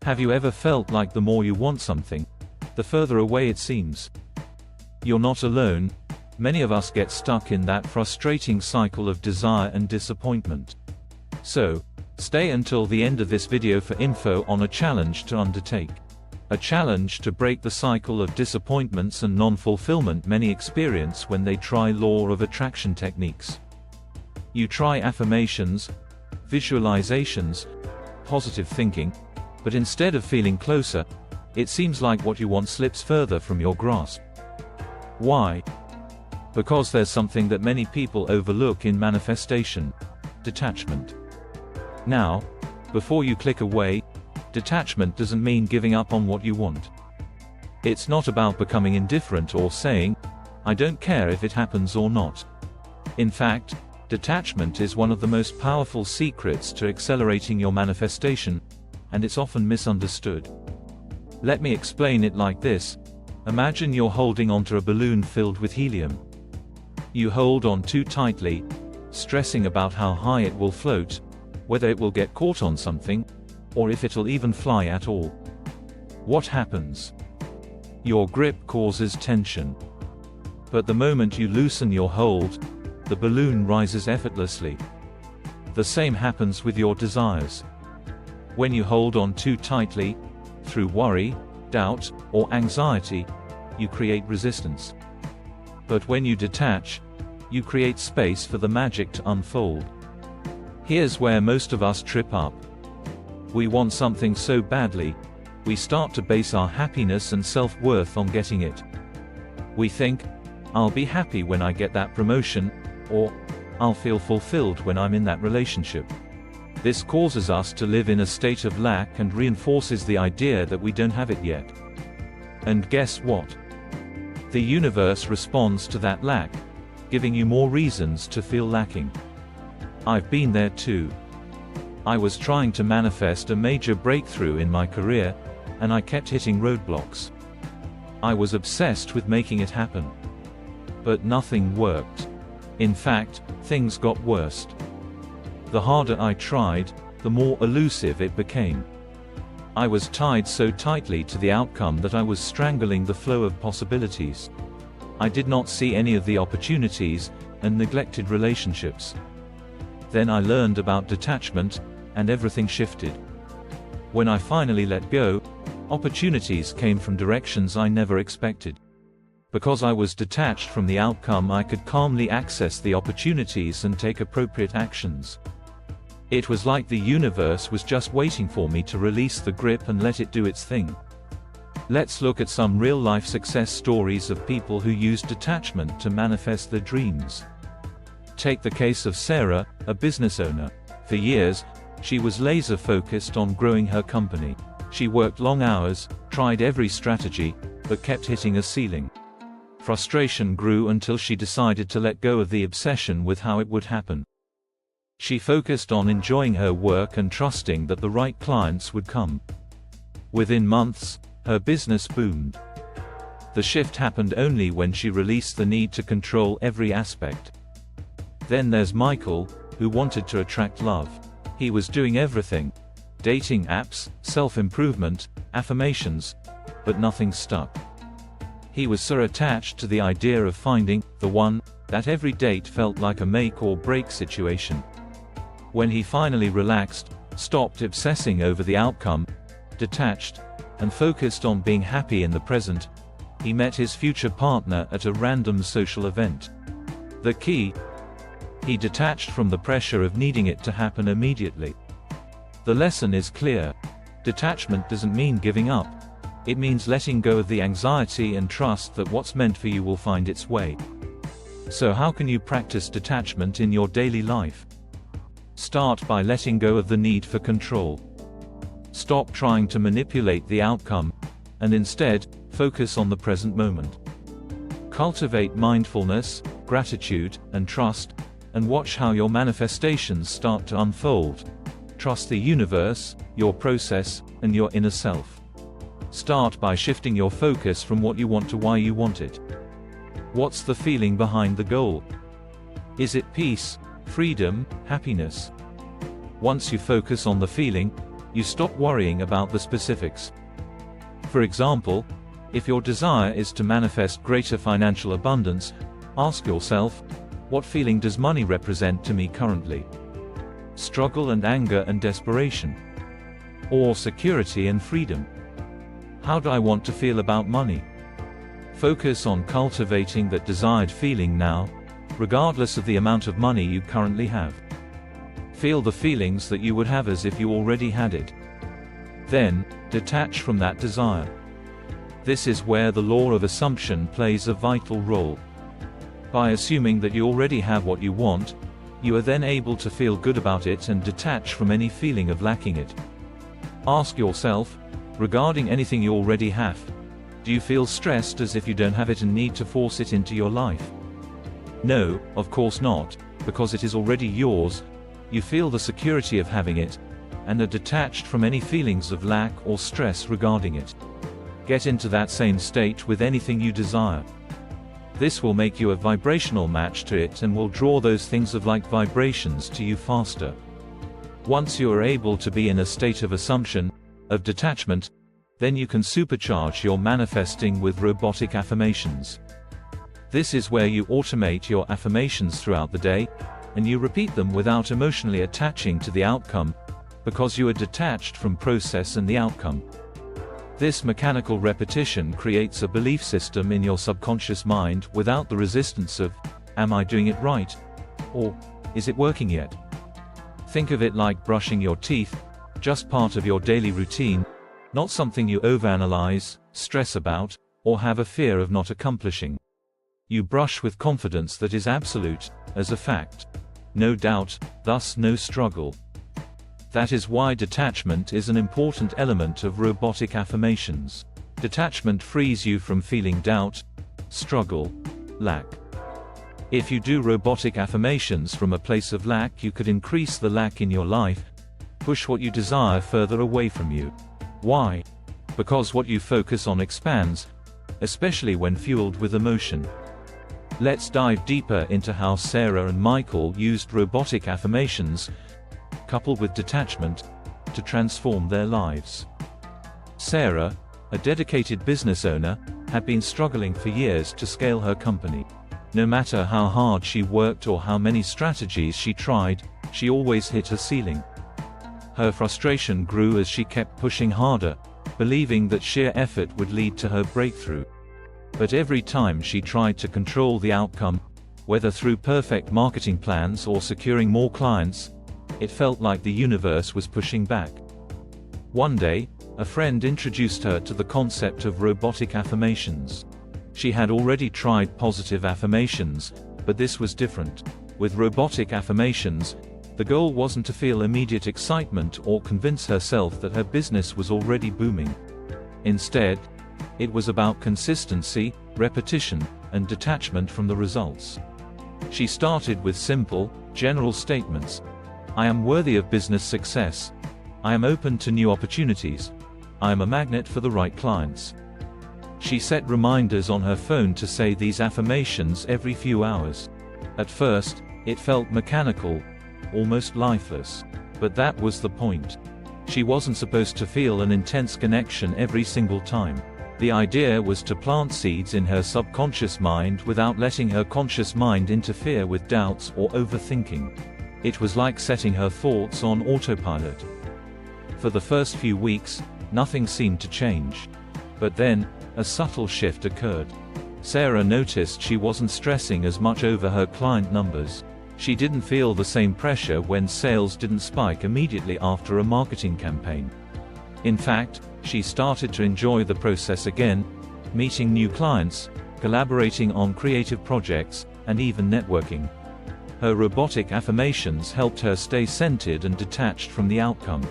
Have you ever felt like the more you want something, the further away it seems? You're not alone. Many of us get stuck in that frustrating cycle of desire and disappointment. So, stay until the end of this video for info on a challenge to undertake. A challenge to break the cycle of disappointments and non-fulfillment many experience when they try law of attraction techniques. You try affirmations, visualizations, positive thinking, but instead of feeling closer, it seems like what you want slips further from your grasp. Why? Because there's something that many people overlook in manifestation: detachment. Now, before you click away, detachment doesn't mean giving up on what you want. It's not about becoming indifferent or saying, "I don't care if it happens or not." In fact, detachment is one of the most powerful secrets to accelerating your manifestation, and it's often misunderstood. Let me explain it like this. Imagine you're holding onto a balloon filled with helium. You hold on too tightly, stressing about how high it will float, whether it will get caught on something, or if it'll even fly at all. What happens? Your grip causes tension. But the moment you loosen your hold, the balloon rises effortlessly. The same happens with your desires. When you hold on too tightly, through worry, doubt, or anxiety, you create resistance. But when you detach, you create space for the magic to unfold. Here's where most of us trip up. We want something so badly, we start to base our happiness and self-worth on getting it. We think, "I'll be happy when I get that promotion," or "I'll feel fulfilled when I'm in that relationship." This causes us to live in a state of lack and reinforces the idea that we don't have it yet. And guess what? The universe responds to that lack, giving you more reasons to feel lacking. I've been there too. I was trying to manifest a major breakthrough in my career, and I kept hitting roadblocks. I was obsessed with making it happen. But nothing worked. In fact, things got worse. The harder I tried, the more elusive it became. I was tied so tightly to the outcome that I was strangling the flow of possibilities. I did not see any of the opportunities, and neglected relationships. Then I learned about detachment, and everything shifted. When I finally let go, opportunities came from directions I never expected. Because I was detached from the outcome, I could calmly access the opportunities and take appropriate actions. It was like the universe was just waiting for me to release the grip and let it do its thing. Let's look at some real-life success stories of people who used detachment to manifest their dreams. Take the case of Sarah, a business owner. For years, she was laser-focused on growing her company. She worked long hours, tried every strategy, but kept hitting a ceiling. Frustration grew until she decided to let go of the obsession with how it would happen. She focused on enjoying her work and trusting that the right clients would come. Within months, her business boomed. The shift happened only when she released the need to control every aspect. Then there's Michael, who wanted to attract love. He was doing everything: dating apps, self-improvement, affirmations, but nothing stuck. He was so attached to the idea of finding the one that every date felt like a make or break situation. When he finally relaxed, stopped obsessing over the outcome, detached, and focused on being happy in the present, he met his future partner at a random social event. The key: he detached from the pressure of needing it to happen immediately. The lesson is clear. Detachment doesn't mean giving up. It means letting go of the anxiety and trust that what's meant for you will find its way. So how can you practice detachment in your daily life? Start by letting go of the need for control. Stop trying to manipulate the outcome, and instead, focus on the present moment. Cultivate mindfulness, gratitude, and trust, and watch how your manifestations start to unfold. Trust the universe, your process, and your inner self. Start by shifting your focus from what you want to why you want it. What's the feeling behind the goal? Is it peace, freedom, happiness? Once you focus on the feeling, You stop worrying about the specifics. For example, if your desire is to manifest greater financial abundance, ask yourself, what feeling does money represent to me currently? Struggle and anger and desperation? Or security and freedom? How do I want to feel about money? Focus on cultivating that desired feeling now, regardless of the amount of money you currently have. Feel the feelings that you would have as if you already had it. Then, detach from that desire. This is where the law of assumption plays a vital role. By assuming that you already have what you want, you are then able to feel good about it and detach from any feeling of lacking it. Ask yourself, regarding anything you already have, do you feel stressed as if you don't have it and need to force it into your life? No, of course not, because it is already yours. You feel the security of having it, and are detached from any feelings of lack or stress regarding it. Get into that same state with anything you desire. This will make you a vibrational match to it and will draw those things of like vibrations to you faster. Once you are able to be in a state of assumption, of detachment, then you can supercharge your manifesting with robotic affirmations. This is where you automate your affirmations throughout the day, and you repeat them without emotionally attaching to the outcome, because you are detached from process and the outcome. This mechanical repetition creates a belief system in your subconscious mind without the resistance of, am I doing it right? Or, is it working yet? Think of it like brushing your teeth, just part of your daily routine, not something you overanalyze, stress about, or have a fear of not accomplishing. You brush with confidence that is absolute, as a fact. No doubt, thus no struggle. That is why detachment is an important element of robotic affirmations. Detachment frees you from feeling doubt, struggle, lack. If you do robotic affirmations from a place of lack, you could increase the lack in your life, push what you desire further away from you. Why? Because what you focus on expands, especially when fueled with emotion. Let's dive deeper into how Sarah and Michael used robotic affirmations, coupled with detachment, to transform their lives. Sarah, a dedicated business owner, had been struggling for years to scale her company. No matter how hard she worked or how many strategies she tried, she always hit a ceiling. Her frustration grew as she kept pushing harder, believing that sheer effort would lead to her breakthrough. But every time she tried to control the outcome, whether through perfect marketing plans or securing more clients, it felt like the universe was pushing back. One day, a friend introduced her to the concept of robotic affirmations. She had already tried positive affirmations, but this was different. With robotic affirmations, the goal wasn't to feel immediate excitement or convince herself that her business was already booming. Instead, it was about consistency, repetition, and detachment from the results. She started with simple, general statements. I am worthy of business success. I am open to new opportunities. I am a magnet for the right clients. She set reminders on her phone to say these affirmations every few hours. At first, it felt mechanical, almost lifeless. But that was the point. She wasn't supposed to feel an intense connection every single time. The idea was to plant seeds in her subconscious mind without letting her conscious mind interfere with doubts or overthinking. It was like setting her thoughts on autopilot. For the first few weeks, nothing seemed to change. But then, a subtle shift occurred. Sarah noticed she wasn't stressing as much over her client numbers. She didn't feel the same pressure when sales didn't spike immediately after a marketing campaign. In fact, she started to enjoy the process again, meeting new clients, collaborating on creative projects, and even networking. Her robotic affirmations helped her stay centered and detached from the outcome.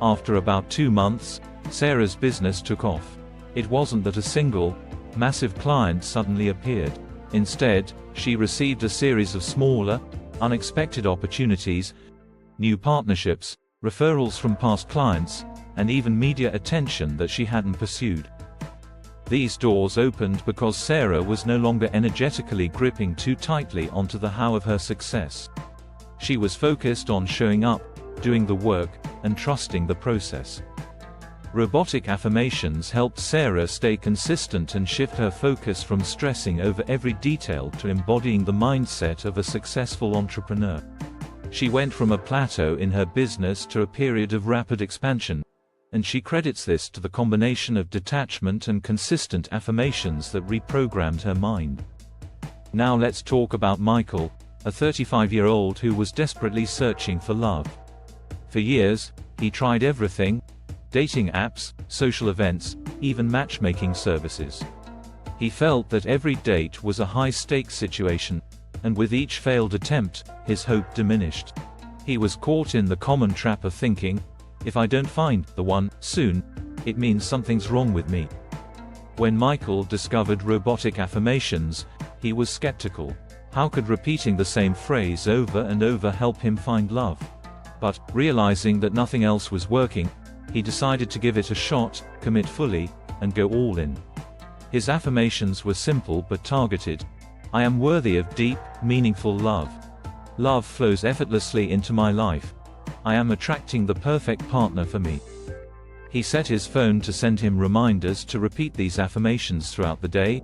After about 2 months, Sarah's business took off. It wasn't that a single, massive client suddenly appeared. Instead, she received a series of smaller, unexpected opportunities, new partnerships, referrals from past clients, and even media attention that she hadn't pursued. These doors opened because Sarah was no longer energetically gripping too tightly onto the how of her success. She was focused on showing up, doing the work, and trusting the process. Robotic affirmations helped Sarah stay consistent and shift her focus from stressing over every detail to embodying the mindset of a successful entrepreneur. She went from a plateau in her business to a period of rapid expansion, and she credits this to the combination of detachment and consistent affirmations that reprogrammed her mind. Now let's talk about Michael, a 35-year-old who was desperately searching for love. For years, he tried everything: dating apps, social events, even matchmaking services. He felt that every date was a high-stakes situation, and with each failed attempt, his hope diminished. He was caught in the common trap of thinking, if I don't find the one soon, it means something's wrong with me. When Michael discovered robotic affirmations, he was skeptical. How could repeating the same phrase over and over help him find love? But, realizing that nothing else was working, he decided to give it a shot, commit fully, and go all in. His affirmations were simple but targeted. I am worthy of deep, meaningful love. Love flows effortlessly into my life. I am attracting the perfect partner for me. He set his phone to send him reminders to repeat these affirmations throughout the day,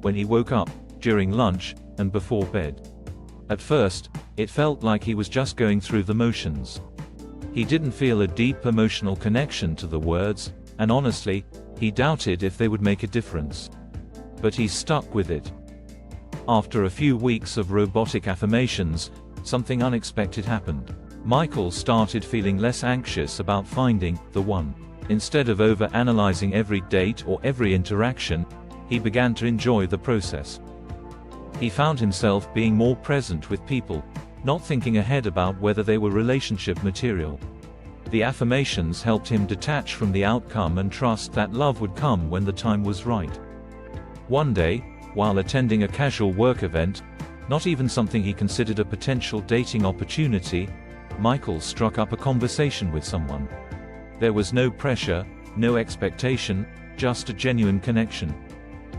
when he woke up, during lunch, and before bed. At first, it felt like he was just going through the motions. He didn't feel a deep emotional connection to the words, and honestly, he doubted if they would make a difference. But he stuck with it. After a few weeks of robotic affirmations, something unexpected happened. Michael started feeling less anxious about finding the one. Instead of over-analyzing every date or every interaction, he began to enjoy the process. He found himself being more present with people, not thinking ahead about whether they were relationship material. The affirmations helped him detach from the outcome and trust that love would come when the time was right. One day, while attending a casual work event, not even something he considered a potential dating opportunity, Michael struck up a conversation with someone. There was no pressure, no expectation, just a genuine connection.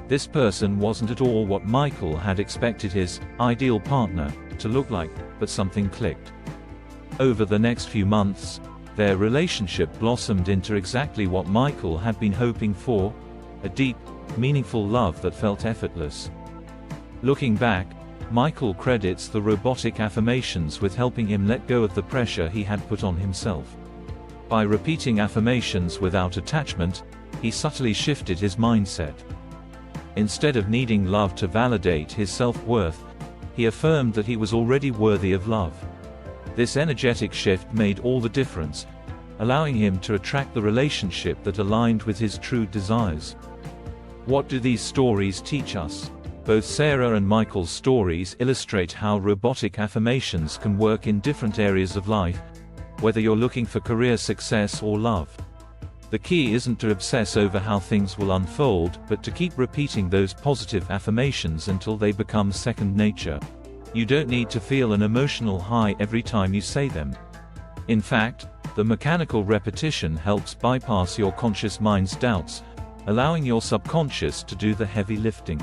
This person wasn't at all what Michael had expected his ideal partner to look like, but something clicked. Over the next few months, their relationship blossomed into exactly what Michael had been hoping for: a deep, meaningful love that felt effortless. Looking back, Michael credits the robotic affirmations with helping him let go of the pressure he had put on himself. By repeating affirmations without attachment, he subtly shifted his mindset. Instead of needing love to validate his self-worth, he affirmed that he was already worthy of love. This energetic shift made all the difference, allowing him to attract the relationship that aligned with his true desires. What do these stories teach us? Both Sarah and Michael's stories illustrate how robotic affirmations can work in different areas of life, whether you're looking for career success or love. The key isn't to obsess over how things will unfold, but to keep repeating those positive affirmations until they become second nature. You don't need to feel an emotional high every time you say them. In fact, the mechanical repetition helps bypass your conscious mind's doubts, allowing your subconscious to do the heavy lifting.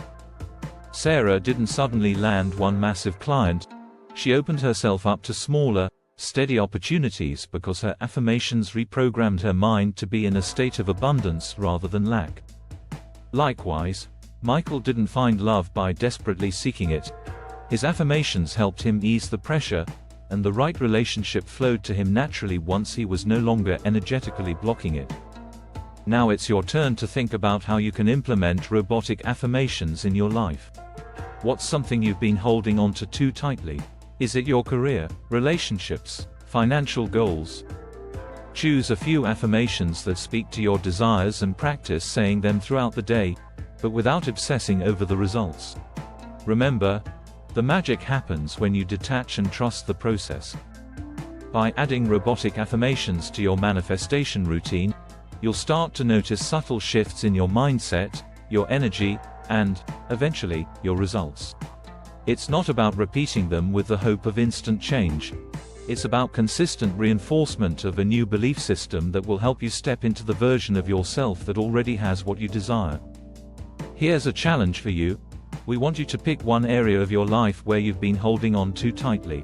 Sarah didn't suddenly land one massive client. She opened herself up to smaller, steady opportunities because her affirmations reprogrammed her mind to be in a state of abundance rather than lack. Likewise, Michael didn't find love by desperately seeking it. His affirmations helped him ease the pressure, and the right relationship flowed to him naturally once he was no longer energetically blocking it. Now it's your turn to think about how you can implement robotic affirmations in your life. What's something you've been holding on to too tightly? Is it your career, relationships, financial goals? Choose a few affirmations that speak to your desires and practice saying them throughout the day, but without obsessing over the results. Remember, the magic happens when you detach and trust the process. By adding robotic affirmations to your manifestation routine, you'll start to notice subtle shifts in your mindset, your energy, and, eventually, your results. It's not about repeating them with the hope of instant change. It's about consistent reinforcement of a new belief system that will help you step into the version of yourself that already has what you desire. Here's a challenge for you. We want you to pick one area of your life where you've been holding on too tightly.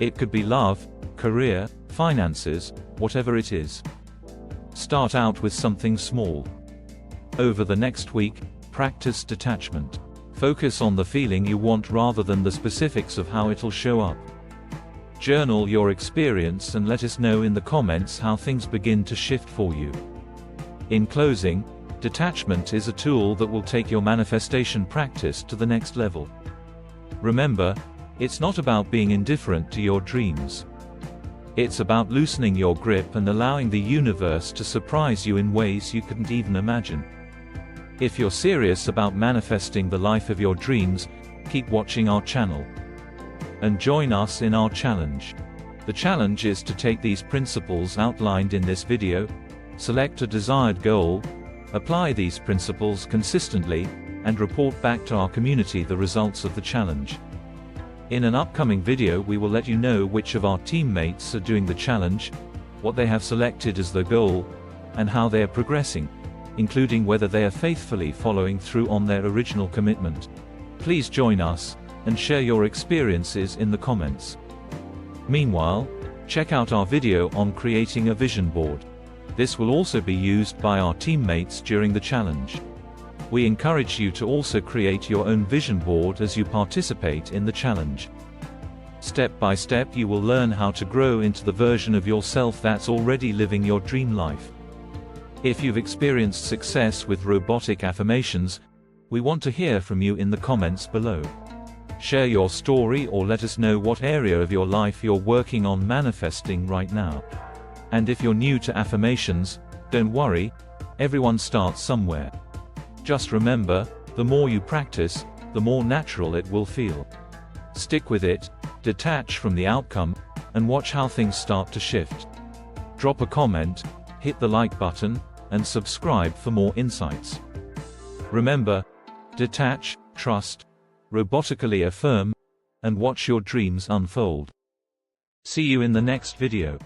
It could be love, career, finances, whatever it is. Start out with something small. Over the next week, practice detachment. Focus on the feeling you want rather than the specifics of how it'll show up. Journal your experience and let us know in the comments how things begin to shift for you. In closing, detachment is a tool that will take your manifestation practice to the next level. Remember, it's not about being indifferent to your dreams. It's about loosening your grip and allowing the universe to surprise you in ways you couldn't even imagine. If you're serious about manifesting the life of your dreams, keep watching our channel. And join us in our challenge. The challenge is to take these principles outlined in this video, select a desired goal, apply these principles consistently, and report back to our community the results of the challenge. In an upcoming video we will let you know which of our teammates are doing the challenge, what they have selected as the goal, and how they are progressing, including whether they are faithfully following through on their original commitment. Please join us, and share your experiences in the comments. Meanwhile, check out our video on creating a vision board. This will also be used by our teammates during the challenge. We encourage you to also create your own vision board as you participate in the challenge. Step by step you will learn how to grow into the version of yourself that's already living your dream life. If you've experienced success with robotic affirmations, we want to hear from you in the comments below. Share your story or let us know what area of your life you're working on manifesting right now. And if you're new to affirmations, don't worry, everyone starts somewhere. Just remember, the more you practice, the more natural it will feel. Stick with it, detach from the outcome, and watch how things start to shift. Drop a comment, hit the like button, and subscribe for more insights. Remember, detach, trust, robotically affirm, and watch your dreams unfold. See you in the next video.